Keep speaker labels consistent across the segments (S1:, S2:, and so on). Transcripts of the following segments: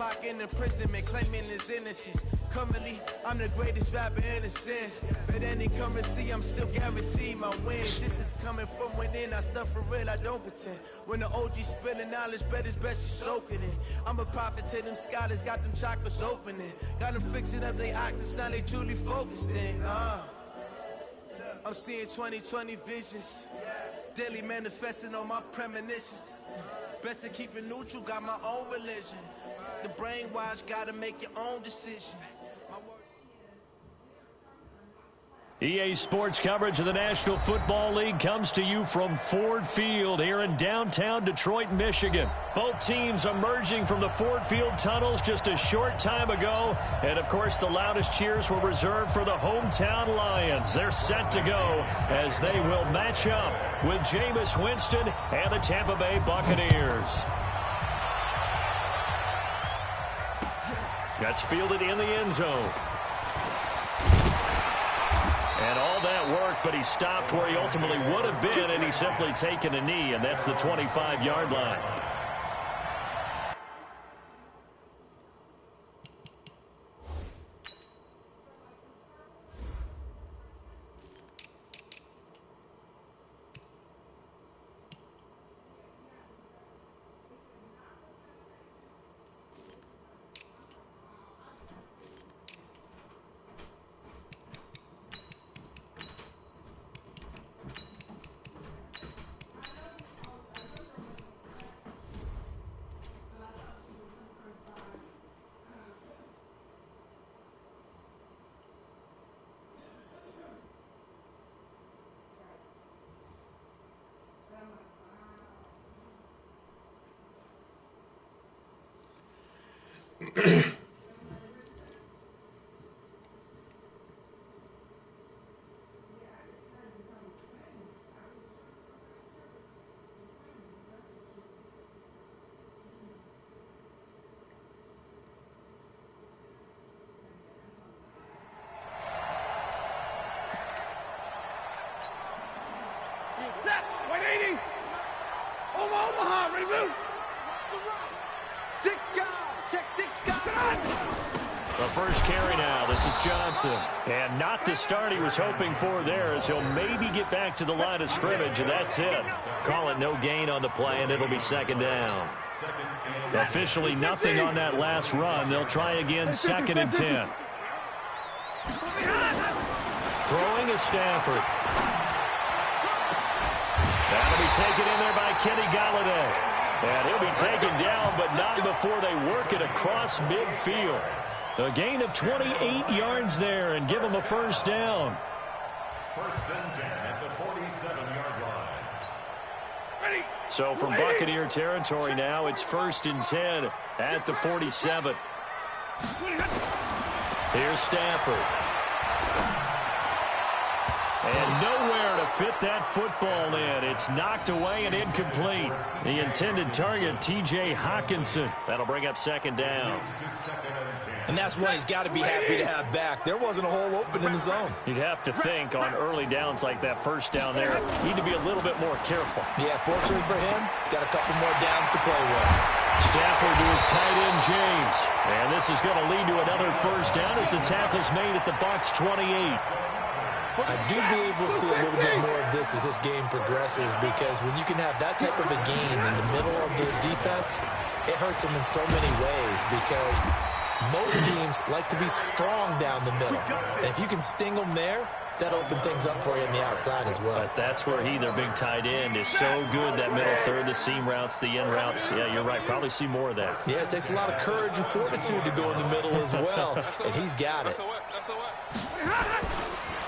S1: Pac in imprisonment, claiming his innocence. Currently, I'm the greatest rapper in a sense. But any currency, I'm still guaranteed my win. This is coming from within, I stuff for real, I don't pretend. When the OG spilling knowledge, bet it's best you soak it in. I'm a prophet to them scholars, got them chakras opening. Got them fixing up they octaves, now they truly focused in. I'm seeing 2020 visions. Daily manifesting on my premonitions. Best to keep it neutral, got my own religion. The brainwash, gotta make your own decision.
S2: EA Sports coverage of the National Football League comes to you from Ford Field here in downtown Detroit, Michigan. Both teams emerging from the Ford Field tunnels just a short time ago. And, of course, the loudest cheers were reserved for the hometown Lions. They're set to go as they will match up with Jameis Winston and the Tampa Bay Buccaneers. That's fielded in the end zone. And all that work, but he stopped where he ultimately would have been, and he's simply taken a knee, and that's the 25-yard line. The first carry now. This is Johnson. And not the start he was hoping for there, as he'll maybe get back to the line of scrimmage, and that's it. Call it no gain on the play, and it'll be second down. Officially nothing on that last run. They'll try again, 2nd and 10. Throwing is Stafford. That'll be taken in there by Kenny Golladay. And he'll be taken down, but not before they work it across midfield. A gain of 28 yards there and give him a first down.
S3: 1st and 10 at the 47-yard line. Ready.
S2: So from Buccaneer territory now, it's 1st and 10 at the 47. Here's Stafford. And nowhere to fit that football in. It's knocked away and incomplete. The intended target, T.J. Hawkinson. That'll bring up 2nd down.
S4: And that's one he's got to be happy to have back. There wasn't a hole open in the zone.
S2: You'd have to think on early downs like that first down there, need to be a little bit more careful.
S4: Yeah, fortunately for him, got a couple more downs to play with.
S2: Stafford to his tight end, James. And this is going to lead to another first down as the tackle's made at the Bucs 28.
S4: I do believe we'll see a little bit more of this as this game progresses, because when you can have that type of a game in the middle of the defense, it hurts them in so many ways, because most teams like to be strong down the middle. And if you can sting them there, that'll open things up for you on the outside as well.
S2: But that's where their big tight end, is so good, that middle third, the seam routes, the in routes. Yeah, you're right. Probably see more of that.
S4: Yeah, it takes a lot of courage and fortitude to go in the middle as well, and he's got it.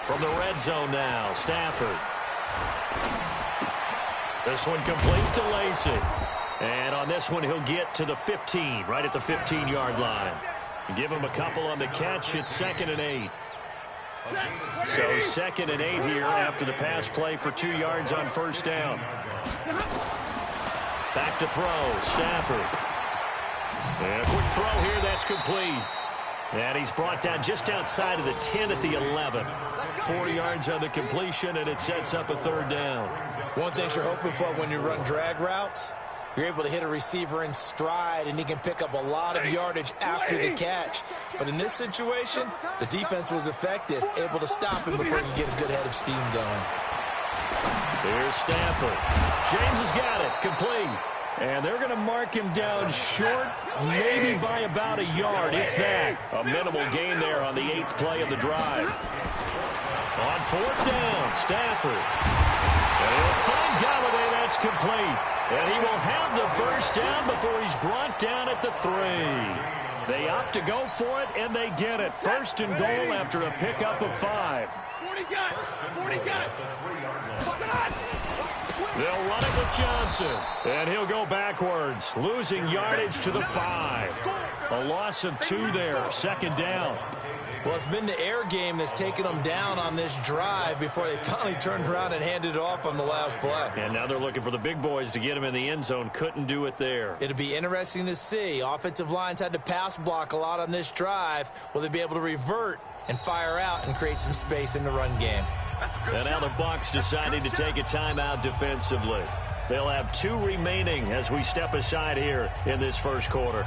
S2: From the red zone now, Stafford. This one complete to Lacey. And on this one, he'll get to the 15, right at the 15-yard line. Give him a couple on the catch. It's 2nd and 8. So 2nd and 8 here after the pass play for 2 yards on first down. Back to throw, Stafford. And a quick throw here, that's complete. And he's brought down just outside of the 10 at the 11. 4 yards on the completion, and it sets up a 3rd down.
S4: One thing you're hoping for when you run drag routes You're able to hit a receiver in stride, and he can pick up a lot of yardage after the catch. But in this situation, the defense was effective, able to stop him before he could get a good head of steam going.
S2: Here's Stafford. James has got it. Complete. And they're going to mark him down short, maybe by about a yard, if that. A minimal gain there on the 8th play of the drive. On 4th down, Stafford. And he'll find Galladay. That's complete. And he will have the first down before he's brought down at the 3. They opt to go for it, and they get it. 1st and goal after a pickup of 5.
S5: 40 got. 40 got.
S2: They'll run it with Johnson, and he'll go backwards, losing yardage to the 5. A loss of 2 there, 2nd down.
S4: Well, it's been the air game that's taken them down on this drive before they finally turned around and handed it off on the last play.
S2: And now they're looking for the big boys to get him in the end zone. Couldn't do it there.
S4: It'll be interesting to see. Offensive lines had to pass block a lot on this drive. Will they be able to revert and fire out and create some space in the run game?
S2: And now the Bucs deciding to take a timeout defensively. They'll have 2 remaining as we step aside here in this first quarter.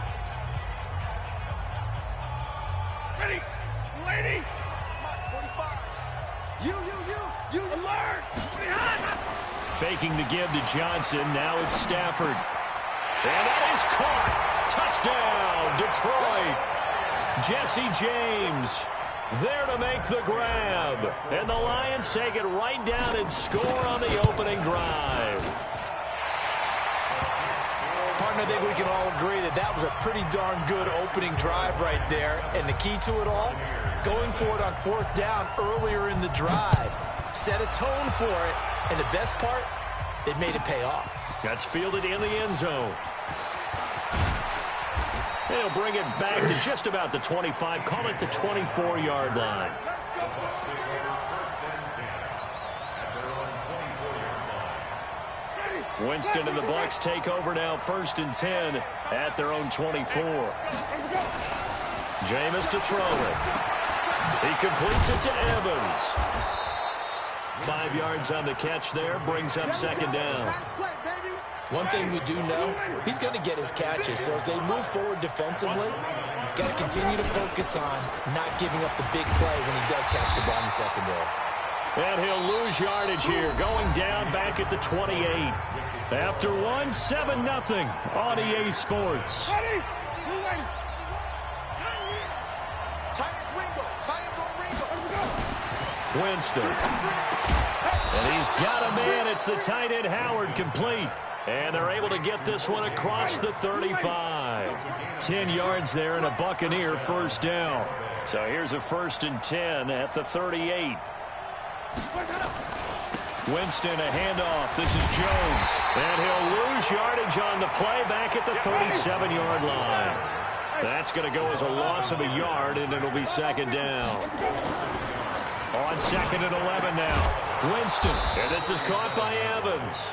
S5: Ready. Lady. 45. You. Alert.
S2: Faking the give to Johnson. Now it's Stafford. And that is caught. Touchdown, Detroit. Jesse James there to make the grab. And the Lions take it right down and score on the opening drive.
S4: Partner, I think we can all agree that that was a pretty darn good opening drive right there. And the key to it all, going for it on 4th down earlier in the drive. Set a tone for it. And the best part, it made it pay off.
S2: That's fielded in the end zone. They'll bring it back to just about the 25. Call it the 24-yard line. Winston and the Bucs take over now, 1st and 10 at their own 24. Jameis to throw it. He completes it to Evans. 5 yards on the catch there, brings up 2nd down.
S4: One thing we do know, he's going to get his catches. So as they move forward defensively, got to continue to focus on not giving up the big play when he does catch the ball in the secondary.
S2: And he'll lose yardage here, going down back at the 28. After 1, 7-0 on EA Sports. Winston. And he's got a man. It's the tight end Howard, complete. And they're able to get this one across the 35. 10 yards there and a Buccaneer first down. So here's a 1st and 10 at the 38. Winston, a handoff. This is Jones. And he'll lose yardage on the play back at the 37-yard line. That's going to go as a loss of a yard, and it'll be 2nd down. On 2nd and 11 now. Winston. And this is caught by Evans.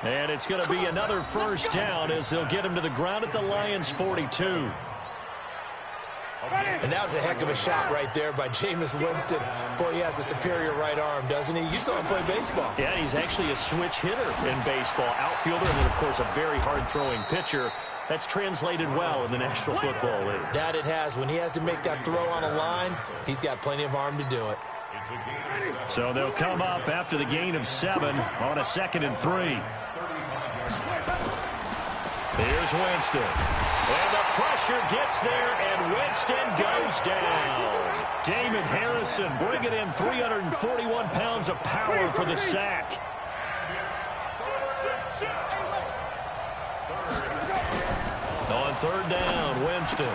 S2: And it's going to be another first down as they'll get him to the ground at the Lions' 42.
S4: And that was a heck of a shot right there by Jameis Winston. Boy, he has a superior right arm, doesn't he? You saw him play baseball.
S2: Yeah, he's actually a switch hitter in baseball. Outfielder and then, of course, a very hard-throwing pitcher. That's translated well in the National Football League.
S4: That it has. When he has to make that throw on a line, he's got plenty of arm to do it.
S2: So they'll come up after the gain of 7 on a 2nd and 3. Here's Winston. And the pressure gets there, and Winston goes down. Damon Harrison bringing in 341 pounds of power for the sack. On 3rd down, Winston.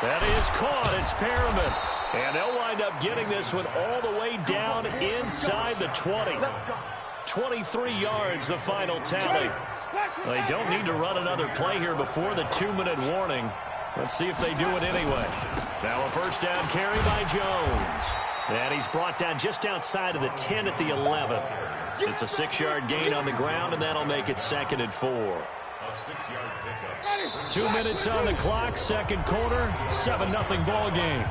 S2: That is caught. It's Perriman. And they'll wind up getting this one all the way down inside the 20. 23 yards, the final tally. They don't need to run another play here before the 2-minute warning. Let's see if they do it anyway. Now a first down carry by Jones. And he's brought down just outside of the 10 at the 11. It's a 6-yard gain on the ground, and that'll make it 2nd and 4.
S3: A 6-yard pickup.
S2: 2 minutes on the clock, 2nd quarter, 7-0 ball game.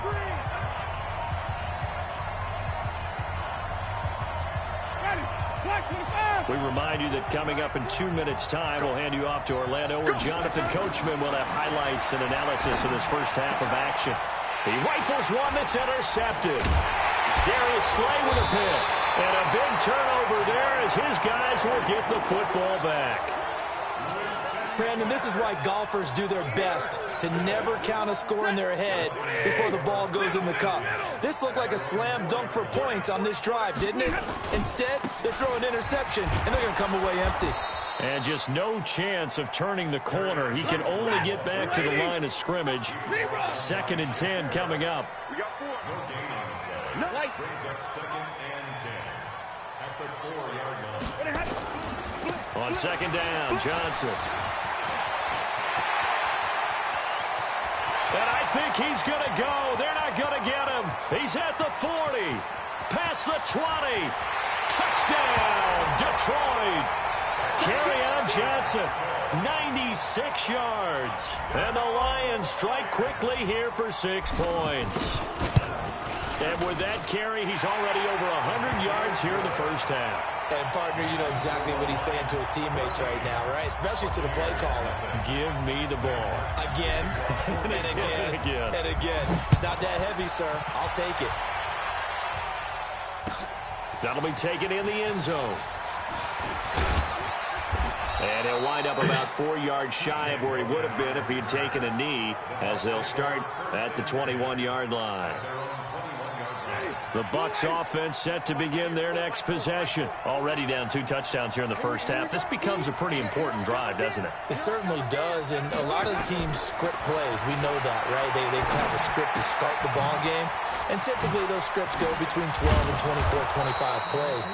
S5: Black 25.
S2: We remind you that coming up in 2 minutes' time, we'll hand you off to Orlando, where Jonathan Coachman will have highlights and analysis of this first half of action. He rifles one that's intercepted. Darius Slay with a pick. And a big turnover there as his guys will get the football back.
S4: Brandon, this is why golfers do their best to never count a score in their head before the ball goes in the cup. This looked like a slam dunk for points on this drive, didn't it? Instead, they throw an interception, and they're going to come away empty.
S2: And just no chance of turning the corner. He can only get back to the line of scrimmage. 2nd and 10 coming up.
S3: We got 4. No gain. Brings up 2nd and 10 at the 4-yard line.
S2: On 2nd down, Johnson. And I think he's going to go. They're not going to get him. He's at the 40. Past the 20. Touchdown, Detroit. Kerryon Johnson, 96 yards. And the Lions strike quickly here for 6 points. And with that carry, he's already over 100 yards here in the first half.
S4: And, partner, you know exactly what he's saying to his teammates right now, right? Especially to the play caller.
S2: Give me the ball.
S4: Again, and again, and again. It's not that heavy, sir. I'll take it.
S2: That'll be taken in the end zone. And he'll wind up about 4 yards shy of where he would have been if he had taken a knee, as they'll start at the 21-yard line. The Bucs offense set to begin their next possession. Already down 2 touchdowns here in the first half. This becomes a pretty important drive, doesn't it?
S4: It certainly does, and a lot of the teams script plays. We know that, right? They have a script to start the ball game, and typically those scripts go between 12 and 24, 25 plays.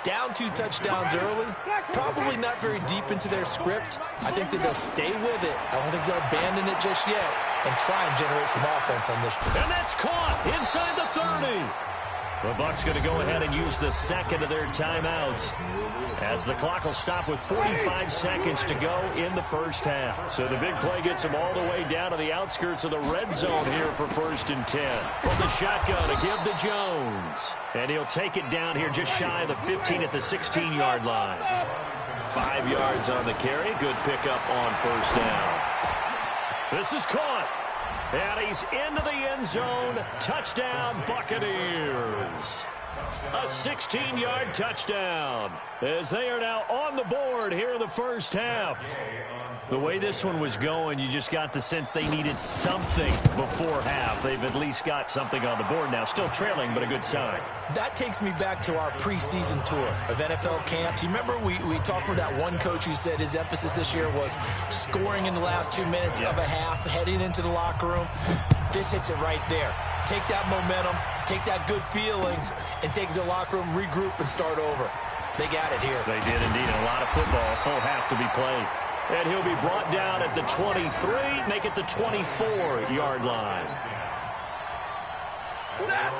S4: Down 2 touchdowns early, probably not very deep into their script. I think that they'll stay with it. I don't think they'll abandon it just yet and try and generate some offense on this.
S2: And that's caught inside the 30. The Bucs going to go ahead and use the 2nd of their timeouts, as the clock will stop with 45 seconds to go in the first half. So the big play gets them all the way down to the outskirts of the red zone here for 1st and 10. From the shotgun to give to Jones. And he'll take it down here just shy of the 15 at the 16-yard line. 5 yards on the carry. Good pickup on 1st down. This is caught. And he's into the end zone. Touchdown, Buccaneers. A 16-yard touchdown, as they are now on the board here in the first half. The way this one was going, you just got the sense they needed something before half. They've at least got something on the board now. Still trailing, but a good sign.
S4: That takes me back to our preseason tour of NFL camps. You remember we talked with that one coach who said his emphasis this year was scoring in the last 2 minutes of a half, heading into the locker room. This hits it right there. Take that momentum, take that good feeling, and take it to the locker room, regroup, and start over. They got it here.
S2: They did indeed. A lot of football, a full half to be played. And he'll be brought down at the 23, make it the 24-yard line.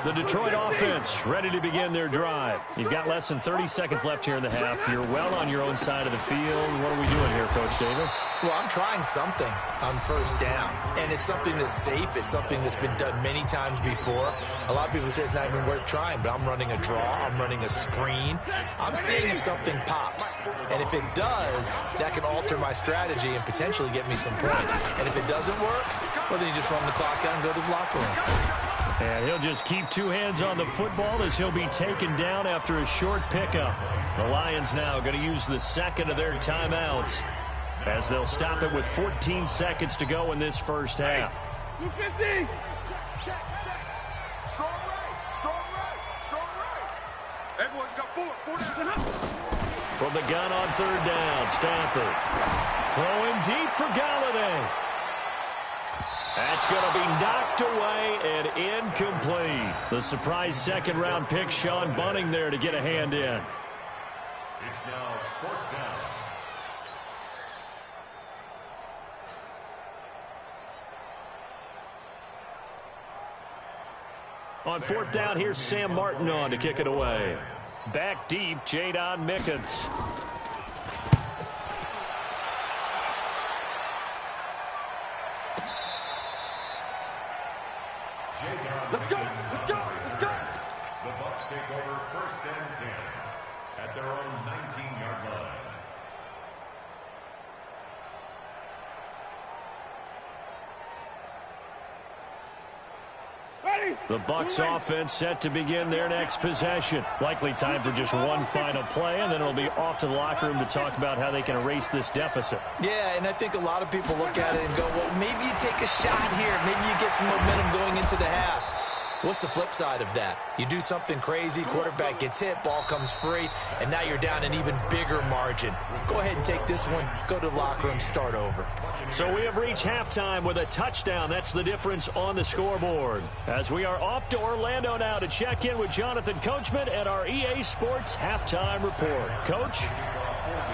S2: The Detroit offense ready to begin their drive. You've got less than 30 seconds left here in the half. You're well on your own side of the field. What are we doing here, Coach Davis?
S4: Well, I'm trying something on 1st down. And it's something that's safe. It's something that's been done many times before. A lot of people say it's not even worth trying, but I'm running a draw. I'm running a screen. I'm seeing if something pops. And if it does, that can alter my strategy and potentially get me some points. And if it doesn't work, well, then you just run the clock out and go to the locker room.
S2: And he'll just keep 2 hands on the football as he'll be taken down after a short pickup. The Lions now going to use the 2nd of their timeouts, as they'll stop it with 14 seconds to go in this first half.
S5: 250.
S6: Strong right. Everyone got 4 down.
S2: From the gun on 3rd down, Stafford throwing deep for Galladay. That's going to be knocked away and incomplete. The surprise 2nd-round pick, Sean Bunting, there to get a hand in.
S3: It's now 4th down.
S2: On 4th down, here's Sam Martin on to kick it away. Back deep, Jadon Mickens.
S6: Let's go.
S3: The Bucs take over 1st and 10. at their own 19-yard line.
S2: The Bucs offense set to begin their next possession. Likely time for just one final play, and then it'll be off to the locker room to talk about how they can erase this deficit.
S4: Yeah, and I think a lot of people look at it and go, well, maybe you take a shot here. Maybe you get some momentum going into the half. What's the flip side of that? You do something crazy, quarterback gets hit, ball comes free, and now you're down an even bigger margin. Go ahead and take this one, go to the locker room, start over.
S2: So we have reached halftime with a touchdown. That's the difference on the scoreboard. As we are off to Orlando now to check in with Jonathan Coachman at our EA Sports Halftime Report. Coach,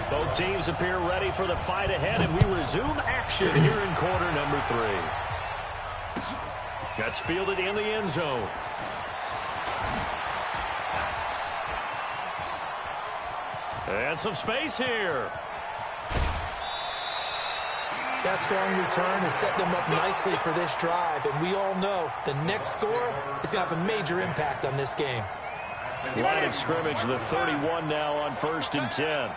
S2: both teams appear ready for the fight ahead, and we resume action here in quarter number 3. That's fielded in the end zone. And some space here.
S4: That strong return has set them up nicely for this drive, and we all know the next score is going to have a major impact on this game.
S2: Line of scrimmage, the 31 now on 1st and 10.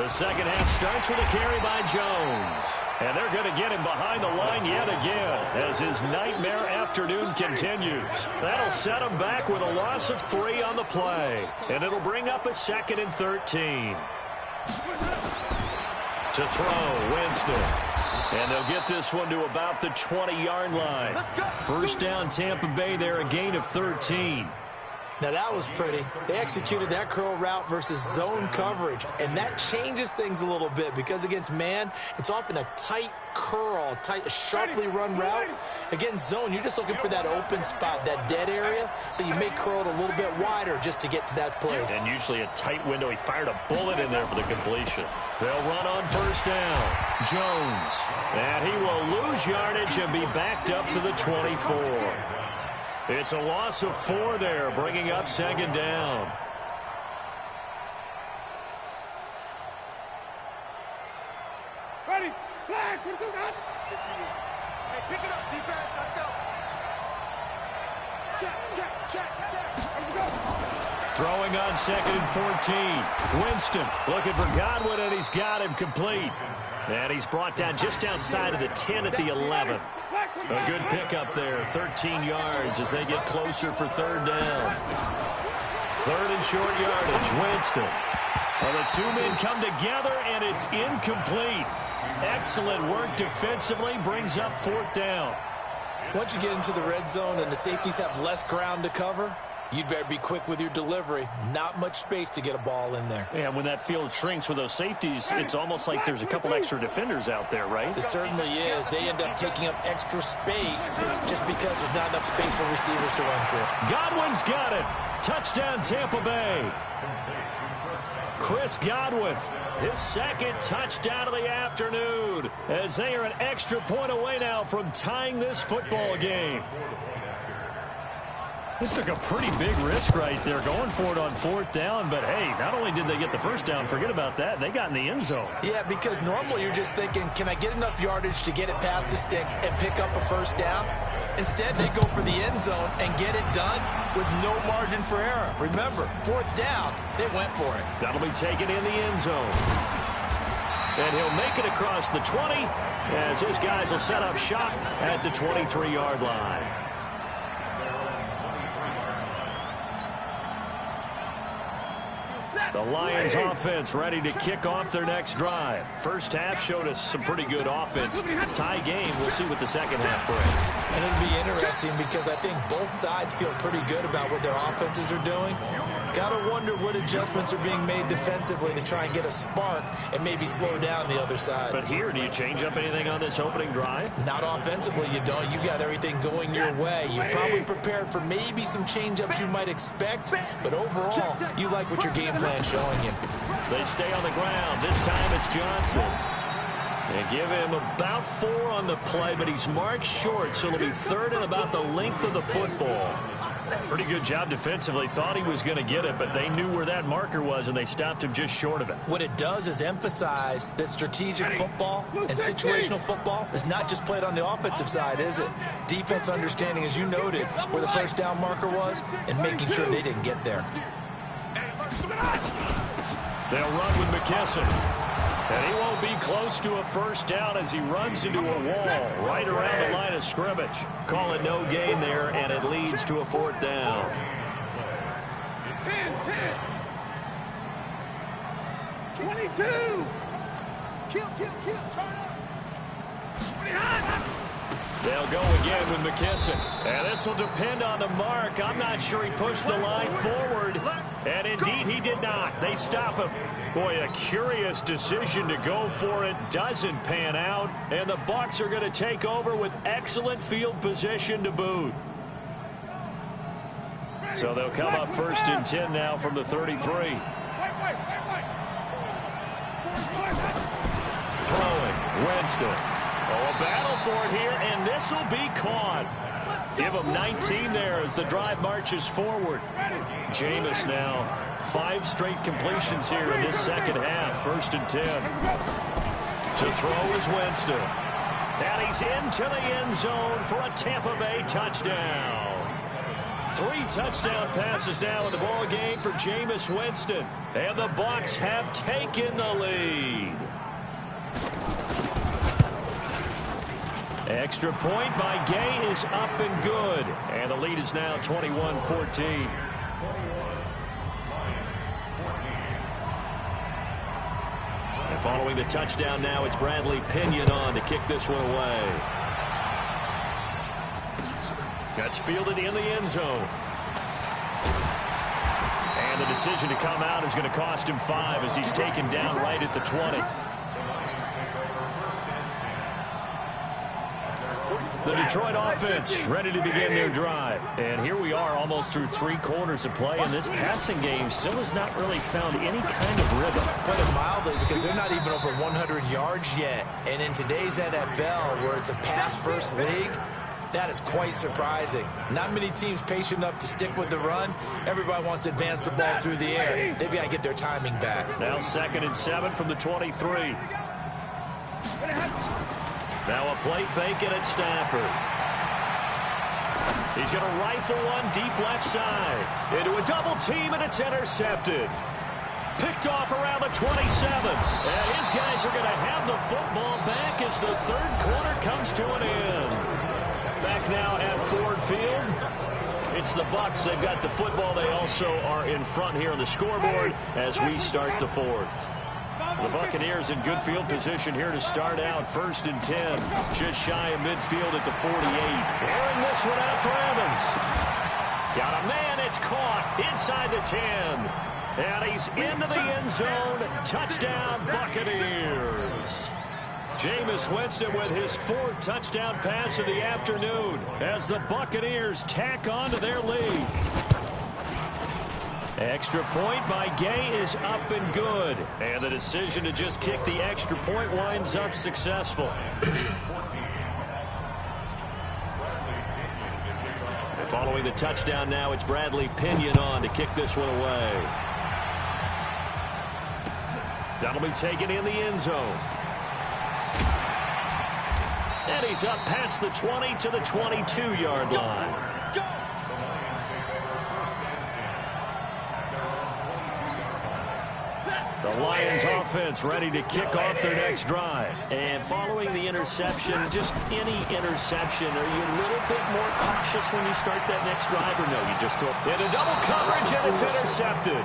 S2: The second half starts with a carry by Jones. And they're going to get him behind the line yet again as his nightmare afternoon continues. That'll set him back with a loss of 3 on the play. And it'll bring up a 2nd and 13. To throw, Winston. And they'll get this one to about the 20-yard line. First down, Tampa Bay there, a gain of 13.
S4: Now, that was pretty. They executed that curl route versus zone coverage, and that changes things a little bit because against man, it's often a tight curl, a sharply run route. Against zone, you're just looking for that open spot, that dead area, so you make curl it a little bit wider just to get to that place.
S2: And usually a tight window. He fired a bullet in there for the completion. They'll run on first down. Jones. And he will lose yardage and be backed up to the 24. It's a loss of 4 there, bringing up 2nd down.
S5: Ready, flag,
S6: Hey, pick it up, defense, let's go. Check.
S5: Let's go.
S2: Throwing on 2nd and 14. Winston looking for Godwin, and he's got him complete. And he's brought down just outside of the 10 at the 11. A good pickup there, 13 yards as they get closer for 3rd down. 3rd and short yardage, Winston. Well, the 2 men come together, and it's incomplete. Excellent work defensively, brings up 4th down.
S4: Once you get into the red zone and the safeties have less ground to cover, you'd better be quick with your delivery. Not much space to get a ball in there.
S2: And when that field shrinks with those safeties, it's almost like there's a couple extra defenders out there, right?
S4: It certainly is. They end up taking up extra space just because there's not enough space for receivers to run through.
S2: Godwin's got it. Touchdown, Tampa Bay. Chris Godwin, his 2nd touchdown of the afternoon, as they are an extra point away now from tying this football game. It took a pretty big risk right there going for it on 4th down, but hey, not only did they get the first down, forget about that, they got in the end zone.
S4: Yeah, because normally you're just thinking, can I get enough yardage to get it past the sticks and pick up a first down? Instead, they go for the end zone and get it done with no margin for error. Remember, 4th down, they went for it.
S2: That'll be taken in the end zone. And he'll make it across the 20 as his guys will set up shop at the 23-yard line. The Lions offense ready to kick off their next drive. First half showed us some pretty good offense. Tie game, we'll see what the second half brings.
S4: And it'll be interesting because I think both sides feel pretty good about what their offenses are doing. Gotta wonder what adjustments are being made defensively to try and get a spark and maybe slow down the other side.
S2: But here, do you change up anything on this opening drive?
S4: Not offensively, you don't. You got everything going your way. You've probably prepared for maybe some change-ups you might expect, but overall, you like what your game plan's showing you.
S2: They stay on the ground. This time it's Johnson. They give him about 4 on the play, but he's marked short, so it'll be 3rd and about the length of the football. Pretty good job defensively. Thought he was going to get it, but they knew where that marker was, and they stopped him just short of it.
S4: What it does is emphasize that strategic football and situational football is not just played on the offensive side, is it? Defense understanding, as you noted, where the first down marker was and making sure they didn't get there.
S2: They'll run with McKesson. And he won't be close to a first down as he runs into a wall right around the line of scrimmage. Call it no gain there, and it leads to a 4th down.
S5: 22.
S6: Kill, turn up.
S2: They'll go again with McKesson. And this will depend on the mark. I'm not sure he pushed the line forward. And indeed, he did not. They stop him. Boy, a curious decision to go for it. Doesn't pan out. And the Bucs are going to take over with excellent field position to boot. So they'll come up 1st and 10 now from the 33.
S5: Wait.
S2: Throwing, Winston. Oh, a battle for it here, and this will be caught. Give him 19 there as the drive marches forward. Jameis now 5 straight completions here in this second half. 1st and 10. To throw is Winston. And he's into the end zone for a Tampa Bay touchdown. 3 touchdown passes now in the ball game for Jameis Winston. And the Bucs have taken the lead. Extra point by Gay is up and good. And the lead is now 21-14. And following the touchdown now, it's Bradley Pinion on to kick this one away. That's fielded in the end zone. And the decision to come out is going to cost him 5 as he's taken down right at the 20. The Detroit offense ready to begin their drive. And here we are almost through 3 quarters of play, and this passing game still has not really found any kind of rhythm.
S4: Put it mildly, because they're not even over 100 yards yet. And in today's NFL, where it's a pass-first league, that is quite surprising. Not many teams patient enough to stick with the run. Everybody wants to advance the ball through the air. They've got to get their timing back.
S2: Now 2nd and 7 from the 23. Now a play fake, and it's Stafford. He's going to rifle one deep left side. Into a double team, and it's intercepted. Picked off around the 27. And his guys are going to have the football back as the 3rd quarter comes to an end. Back now at Ford Field. It's the Bucs. They've got the football. They also are in front here on the scoreboard as we start the 4th. The Buccaneers in good field position here to start out. 1st and 10. Just shy of midfield at the 48. Airing this one out for Evans. Got a man. It's caught inside the 10. And he's into the end zone. Touchdown, Buccaneers. Jameis Winston with his 4th touchdown pass of the afternoon as the Buccaneers tack on to their lead. Extra point by Gay is up and good. And the decision to just kick the extra point winds up successful. Following the touchdown now, it's Bradley Pinion on to kick this one away. That'll be taken in the end zone. And he's up past the 20 to the 22-yard line. The Lions offense ready to kick off their next drive. And following the interception, just any interception, are you a little bit more cautious when you start that next drive, or no, you just throw it into double coverage and it's intercepted.